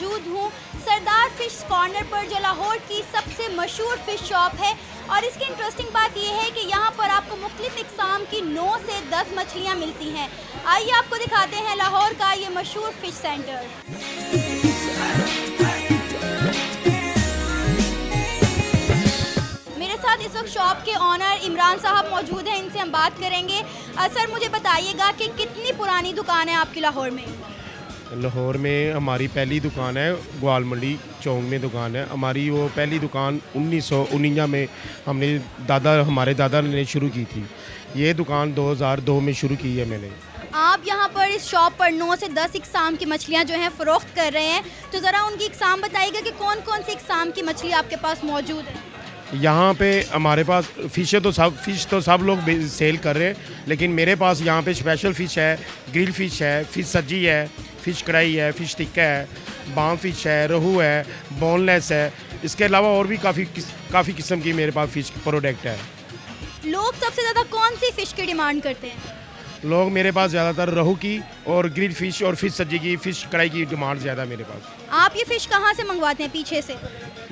मौजूद हूँ सरदार fish corner पर, जो लाहौर की सबसे मशहूर फ़िश शॉप है। और इसकी इंटरेस्टिंग बात यह है कि यहाँ पर आपको मुख्तलिफ इक़साम की 9 से 10 मछलियाँ मिलती हैं। आइए आपको दिखाते हैं लाहौर का ये मशहूर फ़िश सेंटर। मेरे साथ इस वक्त शॉप के ऑनर इमरान साहब मौजूद हैं, इनसे हम बात करेंगे। सर मुझे बताइएगा कि कितनी पुरानी दुकान है आपकी लाहौर में? लाहौर में हमारी पहली दुकान है, ग्वाल मंडी चौक में दुकान है हमारी। वो पहली दुकान 1949 में हमारे दादा ने शुरू की थी। ये दुकान 2002 में शुरू की है मैंने। आप यहाँ पर इस शॉप पर 9 से 10 इक़साम की मछलियाँ जो हैं फ़रोख्त कर रहे हैं, तो ज़रा उनकी इक़साम बताइएगा कि कौन कौन सी इक़साम की मछली आपके पास मौजूद है? यहाँ पे हमारे पास फ़िश तो सब लोग सेल कर रहे हैं, लेकिन मेरे पास यहाँ पे स्पेशल फ़िश है, ग्रिल फ़िश है, फ़िश सज्जी है, फ़िश कढ़ाई है, फ़िश टिक्का है, बाम फ़िश है, रोहू है, बोनलेस है। इसके अलावा और भी काफ़ी किस्म की मेरे पास फ़िश प्रोडक्ट है। लोग सबसे ज़्यादा कौन सी फ़िश की डिमांड करते हैं? लोग मेरे पास ज़्यादातर रोहू की और ग्रिल फ़िश और फ़िश सज्जी की, फ़िश कढ़ाई की डिमांड ज़्यादा मेरे पास। आप ये फ़िश कहाँ से मंगवाते हैं पीछे से?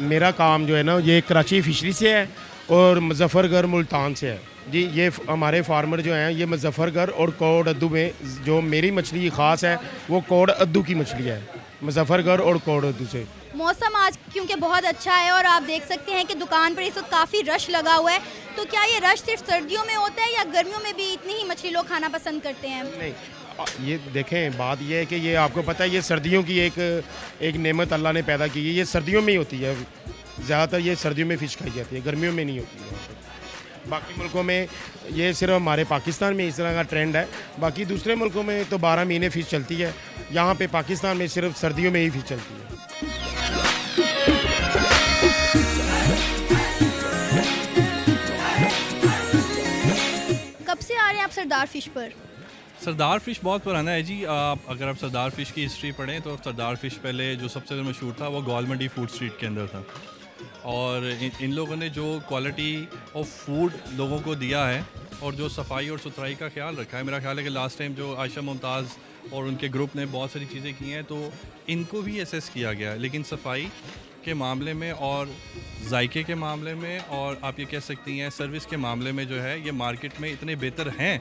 मेरा काम जो है ना, ये कराची फिशरी से है और मुजफ्फरगढ़ मुल्तान से है जी। ये हमारे फार्मर जो हैं, ये मुजफ्फरगढ़ और कोड अद्दू में जो मेरी मछली ख़ास है वो कोड अद्दू की मछली है, मुजफ्फरगढ़ और कोड अद्दू से। मौसम आज क्योंकि बहुत अच्छा है और आप देख सकते हैं कि दुकान पर इस वक्त काफ़ी रश लगा हुआ है, तो क्या ये रश सिर्फ सर्दियों में होता है या गर्मियों में भी इतनी ही मछली लोग खाना पसंद करते हैं? नहीं, ये देखें, बात ये है कि ये आपको पता है, ये सर्दियों की एक नेमत अल्लाह ने पैदा की है। ये सर्दियों में ही होती है, ज़्यादातर ये सर्दियों में फ़िश खाई जाती है, गर्मियों में नहीं होती है। बाकी मुल्कों में ये सिर्फ हमारे पाकिस्तान में इस तरह का ट्रेंड है, बाकी दूसरे मुल्कों में तो 12 महीने फ़िश चलती है। यहाँ पे पाकिस्तान में सिर्फ सर्दियों में ही फ़िश चलती है। कब से आ रहे हैं आप सरदार फ़िश पर? सरदार फ़िश बहुत पुराना है जी। अगर आप सरदार फ़िश की हिस्ट्री पढ़ें तो सरदार फ़िश पहले जो सबसे मशहूर था वो ग्वाल मंडी फूड स्ट्रीट के अंदर था। और इन लोगों ने जो क्वालिटी ऑफ फूड लोगों को दिया है और जो सफाई और सुथराई का ख्याल रखा है, मेरा ख्याल है कि लास्ट टाइम जो आयशा मुमताज़ और उनके ग्रुप ने बहुत सारी चीज़ें की हैं, तो इनको भी असेस किया गया है। लेकिन सफाई के मामले में और जायके के मामले में और आप ये कह सकती हैं सर्विस के मामले में जो है, ये मार्केट में इतने बेहतर हैं,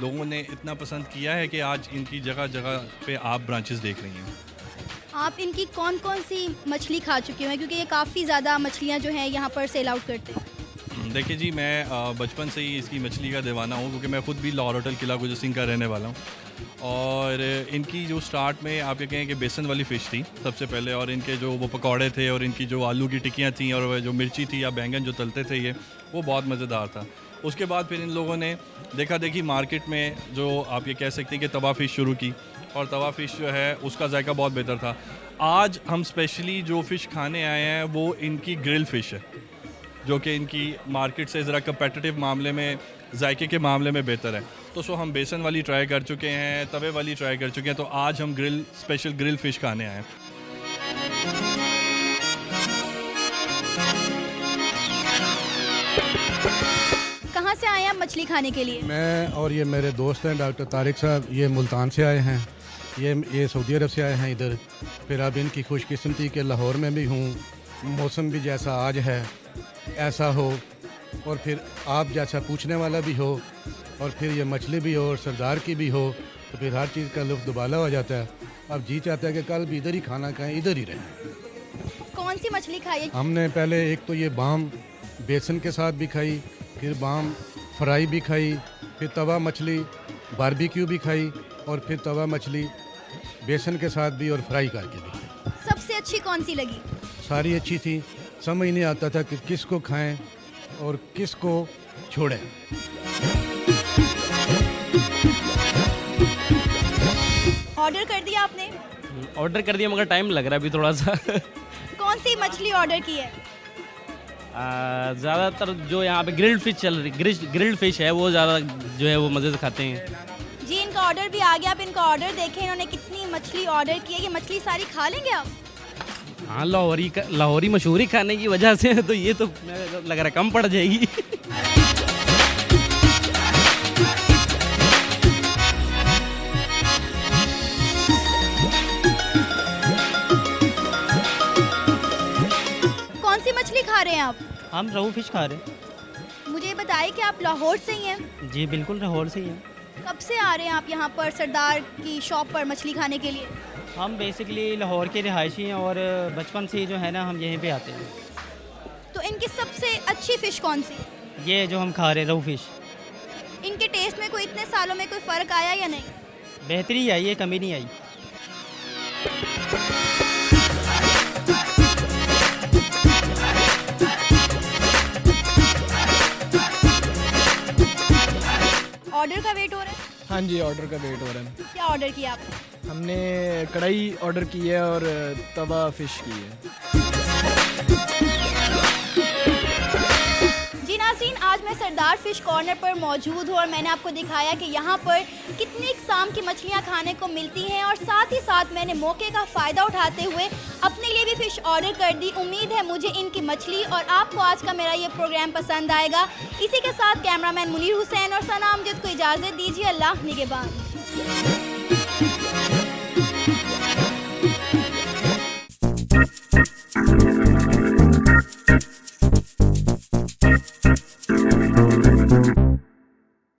लोगों ने इतना पसंद किया है कि आज इनकी जगह जगह पे आप ब्रांचेस देख रही हैं। आप इनकी कौन कौन सी मछली खा चुके हैं, क्योंकि ये काफ़ी ज़्यादा मछलियाँ जो हैं यहाँ पर सेल आउट करते हैं? देखिए जी, मैं बचपन से ही इसकी मछली का दीवाना हूँ, क्योंकि मैं ख़ुद भी लाहौर होटल किला गुजर सिंह का रहने वाला हूँ। और इनकी जो स्टार्ट में आप ये कहें कि बेसन वाली फ़िश थी सबसे पहले, और इनके जो वो पकौड़े थे और इनकी जो आलू की टिक्कियाँ थी और जो मिर्ची थी या बैंगन जो तलते थे, ये वो बहुत मज़ेदार था। उसके बाद फिर इन लोगों ने देखी मार्केट में जो आप ये कह सकते हैं कि तवा फ़िश शुरू की, और तवा फ़िश जो है उसका जायका बहुत बेहतर था। आज हम स्पेशली जो फ़िश खाने आए हैं वो इनकी ग्रिल फ़िश है, जो कि इनकी मार्केट से ज़रा कंपेटिटिव मामले में, जायके के मामले में बेहतर है। तो हम बेसन वाली ट्राई कर चुके हैं, तवे वाली ट्राई कर चुके हैं, तो आज हम स्पेशल ग्रिल फ़िश खाने आए हैं। कहाँ से आए हैं आप मछली खाने के लिए? मैं और ये मेरे दोस्त हैं डॉक्टर तारिक साहब, ये मुल्तान से आए हैं, ये सऊदी अरब से आए हैं इधर। फिर अब इनकी खुशकिस्मती के लाहौर में भी हूँ, मौसम भी जैसा आज है ऐसा हो, और फिर आप जैसा पूछने वाला भी हो, और फिर ये मछली भी हो और सरदार की भी हो, तो फिर हर चीज़ का लुत्फ़ दुबाला हो जाता है। अब जी चाहता है कि कल भी इधर ही खाना खाएं, इधर ही रहें। कौन सी मछली खाई है? हमने पहले एक तो ये बाम बेसन के साथ भी खाई, फिर बाम फ्राई भी खाई, फिर तवा मछली बारबेक्यू भी खाई, और फिर तवा मछली बेसन के साथ भी और फ्राई करके भी खाई। सबसे अच्छी कौन सी लगी? सारी अच्छी थी, समझ नहीं आता था कि किसको खाएं और किसको छोड़ें। ऑर्डर कर दिया आपने? ऑर्डर कर दिया, मगर टाइम लग रहा है अभी थोड़ा सा। कौन सी मछली ऑर्डर की है? ज़्यादातर जो यहाँ पे ग्रिल्ड फिश चल रही, ग्रिल्ड फिश है, वो ज़्यादा जो है वो मज़े से खाते हैं जी। इनका ऑर्डर भी आ गया, आप इनका ऑर्डर देखें, इन्होंने कितनी मछली ऑर्डर की है। ये मछली सारी खा लेंगे आप? हाँ, लाहौरी मशहूरी खाने की वजह से तो ये तो लग रहा है कम पड़ जाएगी। हम रोहू फिश खा रहे हैं। मुझे बताइए कि आप लाहौर से ही हैं? जी बिल्कुल, लाहौर से ही हैं। कब से आ रहे हैं आप यहाँ पर सरदार की शॉप पर मछली खाने के लिए? हम बेसिकली लाहौर के रिहायशी हैं और बचपन से ही जो है ना हम यहीं पे आते हैं। तो इनकी सबसे अच्छी फ़िश कौन सी? ये जो हम खा रहे हैं रोहू फिश, इनके टेस्ट में कोई इतने सालों में कोई फ़र्क आया या नहीं? बेहतरी आई है, कमी नहीं आई। ऑर्डर का वेट हो रहा है? हाँ जी, ऑर्डर का वेट हो रहा है। क्या ऑर्डर किया आपने? हमने कढ़ाई ऑर्डर की है और तवा फिश की है। जी नाज़रीन, आज मैं सरदार फ़िश कॉर्नर पर मौजूद हूँ और मैंने आपको दिखाया कि यहाँ पर कितनी इक़साम की मछलियाँ खाने को मिलती हैं और साथ ही साथ मैंने मौके का फ़ायदा उठाते हुए अपने लिए भी फ़िश ऑर्डर कर दी। उम्मीद है मुझे इनकी मछली और आपको आज का मेरा ये प्रोग्राम पसंद आएगा। इसी के साथ कैमरामैन मुनीर हुसैन और सना अमजद को इजाज़त दीजिए। अल्लाह निगहबान।